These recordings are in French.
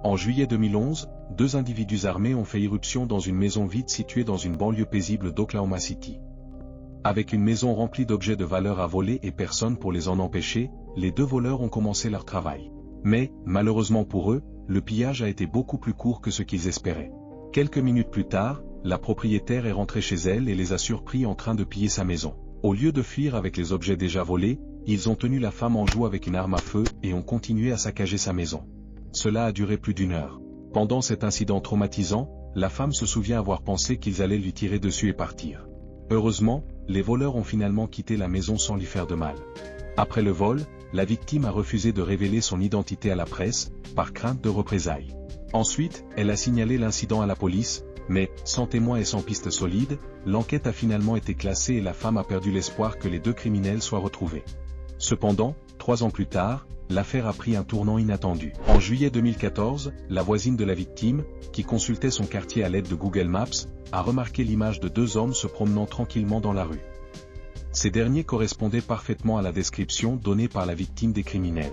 En juillet 2011, deux individus armés ont fait irruption dans une maison vide située dans une banlieue paisible d'Oklahoma City. Avec une maison remplie d'objets de valeur à voler et personne pour les en empêcher, les deux voleurs ont commencé leur travail. Mais, malheureusement pour eux, le pillage a été beaucoup plus court que ce qu'ils espéraient. Quelques minutes plus tard, la propriétaire est rentrée chez elle et les a surpris en train de piller sa maison. Au lieu de fuir avec les objets déjà volés, ils ont tenu la femme en joue avec une arme à feu et ont continué à saccager sa maison. Cela a duré plus d'1 heure. Pendant cet incident traumatisant, la femme se souvient avoir pensé qu'ils allaient lui tirer dessus et partir. Heureusement, les voleurs ont finalement quitté la maison sans lui faire de mal. Après le vol, la victime a refusé de révéler son identité à la presse, par crainte de représailles. Ensuite, elle a signalé l'incident à la police, mais, sans témoins et sans piste solide, l'enquête a finalement été classée et la femme a perdu l'espoir que les deux criminels soient retrouvés. Cependant, 3 ans plus tard, l'affaire a pris un tournant inattendu. En juillet 2014, la voisine de la victime, qui consultait son quartier à l'aide de Google Maps, a remarqué l'image de 2 hommes se promenant tranquillement dans la rue. Ces derniers correspondaient parfaitement à la description donnée par la victime des criminels.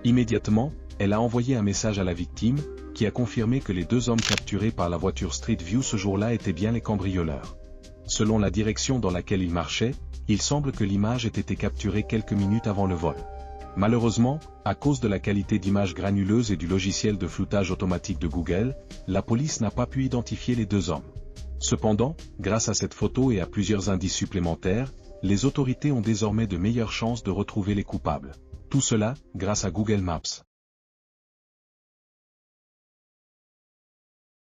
Immédiatement, elle a envoyé un message à la victime, qui a confirmé que les 2 hommes capturés par la voiture Street View ce jour-là étaient bien les cambrioleurs. Selon la direction dans laquelle ils marchaient, il semble que l'image ait été capturée quelques minutes avant le vol. Malheureusement, à cause de la qualité d'image granuleuse et du logiciel de floutage automatique de Google, la police n'a pas pu identifier les 2 hommes. Cependant, grâce à cette photo et à plusieurs indices supplémentaires, les autorités ont désormais de meilleures chances de retrouver les coupables. Tout cela, grâce à Google Maps.